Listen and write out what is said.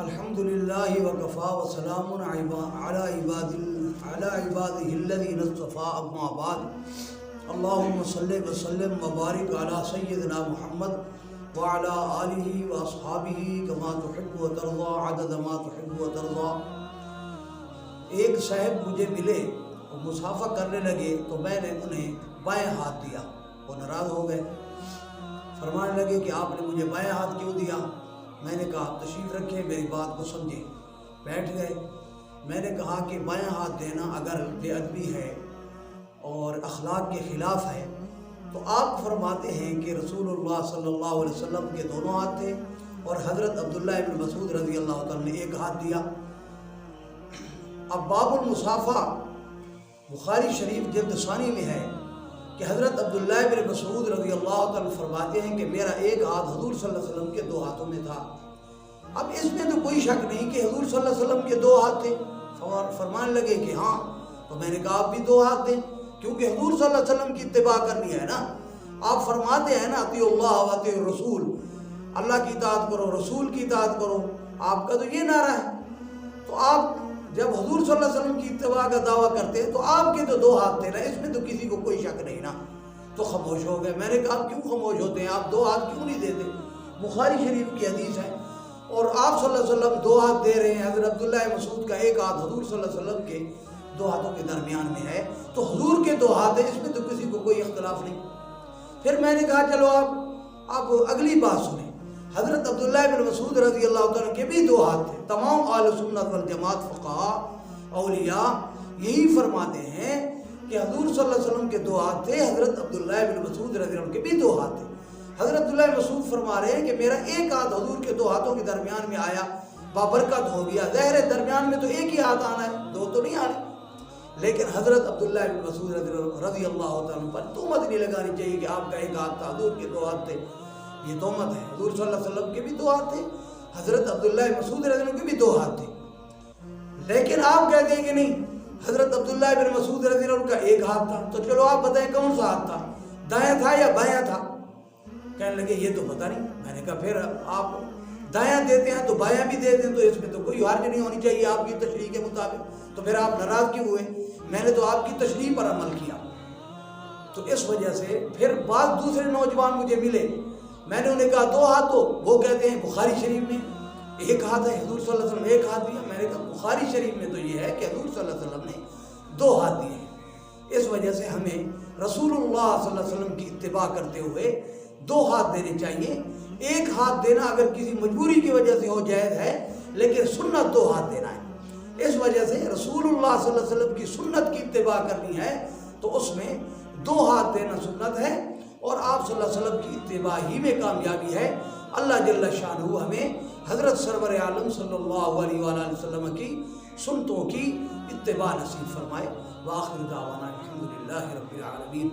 الحمدللہ وکفا وسلام علی عبادہ الذین اصطفیٰ اما بعد اللہم صلی وسلم وبارک علی سیدنا محمد وعلی آلہ واصحابہ کما تحب وترضى عدد ما تحب وترضى۔ ایک صاحب مجھے ملے اور مصافحہ کرنے لگے تو میں نے انہیں بائیں ہاتھ دیا، وہ ناراض ہو گئے، فرمانے لگے کہ آپ نے مجھے بائیں ہاتھ کیوں دیا؟ میں نے کہا آپ تشریف رکھیں، میری بات کو سمجھیں۔ بیٹھ گئے۔ میں نے کہا کہ بائیں ہاتھ دینا اگر بے ادبی ہے اور اخلاق کے خلاف ہے تو آپ فرماتے ہیں کہ رسول اللہ صلی اللہ علیہ وسلم کے دونوں ہاتھ تھے اور حضرت عبداللہ ابن مسعود رضی اللہ تعالیٰ نے ایک ہاتھ دیا۔ اب باب المصافحہ بخاری شریف جلد ثانی میں ہے کہ حضرت عبداللہ ابن مسعود رضی اللہ تعالیٰ فرماتے ہیں کہ میرا ایک ہاتھ حضور صلی اللہ علیہ وسلم کے دو ہاتھوں میں تھا۔ اب اس میں تو کوئی شک نہیں کہ حضور صلی اللہ علیہ وسلم کے دو ہاتھ تھے۔ فرمانے لگے کہ ہاں، تو میں نے کہا آپ بھی دو ہاتھ دیں، کیونکہ حضور صلی اللہ علیہ وسلم کی اتباع کرنی ہے نا۔ آپ فرماتے ہیں نا اطیعوا اللہ و اطیعوا الرسول، اللہ کی اطاعت کرو، رسول کی اطاعت کرو، آپ کا تو یہ نعرہ ہے۔ تو آپ جب حضور صلی اللہ علیہ وسلم کی اتباع کا دعویٰ کرتے ہیں تو آپ کے تو دو ہاتھ تھے نا، اس میں تو کسی کو کوئی شک نہیں نا۔ تو خاموش ہو گئے۔ میں نے کہا آپ کیوں خاموش ہوتے ہیں، آپ دو ہاتھ کیوں نہیں دیتے؟ بخاری شریف کی حدیث ہے اور آپ صلی اللہ علیہ وسلم دو ہاتھ دے رہے ہیں۔ حضرت عبداللہ مسعود کا ایک ہاتھ حضور صلی اللہ علیہ وسلم کے دو ہاتھوں کے درمیان میں ہے، تو حضور کے دو ہاتھ ہیں، اس میں تو کسی کو کوئی اختلاف نہیں۔ پھر میں نے کہا چلو آپ اگلی بات سنیں۔ حضرت عبداللہ بن مسعود رضی اللہ تعالیٰ کے بھی دو ہاتھ تھے۔ تمام اہل سنت والجماعت فقہاء اولیاء یہی فرماتے ہیں کہ حضور صلی اللہ علیہ وسلم کے دو ہاتھ تھے، حضرت عبداللہ بن مسعود رضی اللہ عنہ کے بھی دو ہاتھ تھے۔ حضرت عبداللہ بن مسعود فرما رہے ہیں کہ میرا ایک ہاتھ حضور کے دو ہاتھوں کے درمیان میں آیا، بابرکت ہو گیا۔ ظاہر ہے درمیان میں تو ایک ہی ہاتھ آنا ہے، دو تو نہیں آنے۔ لیکن حضرت عبداللہ بن مسعود رضی اللہ تعالیٰ پر تہمت نہیں لگانی چاہیے کہ آپ کا ایک ہاتھ تھا، حضور کے دو ہاتھ تھے، یہ تہمت ہے۔ حضور صلی اللہ علیہ وسلم کے بھی دو ہاتھ تھے، حضرت عبداللہ بن مسعود رضی اللہ عنہ کے بھی دو ہاتھ تھے، لیکن آپ کہتے ہیں کہ نہیں، حضرت عبداللہ بن مسعود رضی اللہ عنہ کا ایک ہاتھ تھا۔ تو چلو آپ بتائیں کون سا ہاتھ تھا، دایاں تھا یا بایاں تھا؟ کہنے لگے یہ تو پتہ نہیں۔ میں نے کہا پھر آپ دایاں دیتے ہیں تو بایاں بھی دیتے ہیں، تو اس میں تو کوئی حرج نہیں ہونی چاہیے آپ کی تشریح کے مطابق، تو پھر آپ ناراض کیوں ہوئے؟ میں نے تو آپ کی تشریح پر عمل کیا۔ تو اس وجہ سے پھر بعض دوسرے نوجوان مجھے ملے، میں نے انہیں کہا دو ہاتھ ہو، وہ کہتے ہیں بخاری شریف میں ایک ہاتھ ہے، حضور صلی اللہ علیہ وسلم ایک ہاتھ دیا۔ میں نے کہا بخاری شریف میں تو یہ ہے کہ حضور صلی اللہ علیہ وسلم نے دو ہاتھ دیے ہیں۔ اس وجہ سے ہمیں رسول اللہ صلی اللہ علیہ وسلم کی اتباع کرتے ہوئے دو ہاتھ دینے چاہیے۔ ایک ہاتھ دینا اگر کسی مجبوری کی وجہ سے ہو جائز ہے، لیکن سنت دو ہاتھ دینا ہے۔ اس وجہ سے رسول اللہ صلی اللہ علیہ وسلم کی سنت کی اتباع کرنی ہے تو اس میں دو ہاتھ دینا سنت ہے، اور آپ صلی اللہ علیہ وسلم کی اتباع ہی میں کامیابی ہے۔ اللہ جل شانہ ہمیں حضرت سرور عالم صلی اللہ علیہ وآلہ وسلم کی سنتوں کی اتباع نصیب فرمائے۔ وآخر دعوانا الحمدللہ رب العالمین۔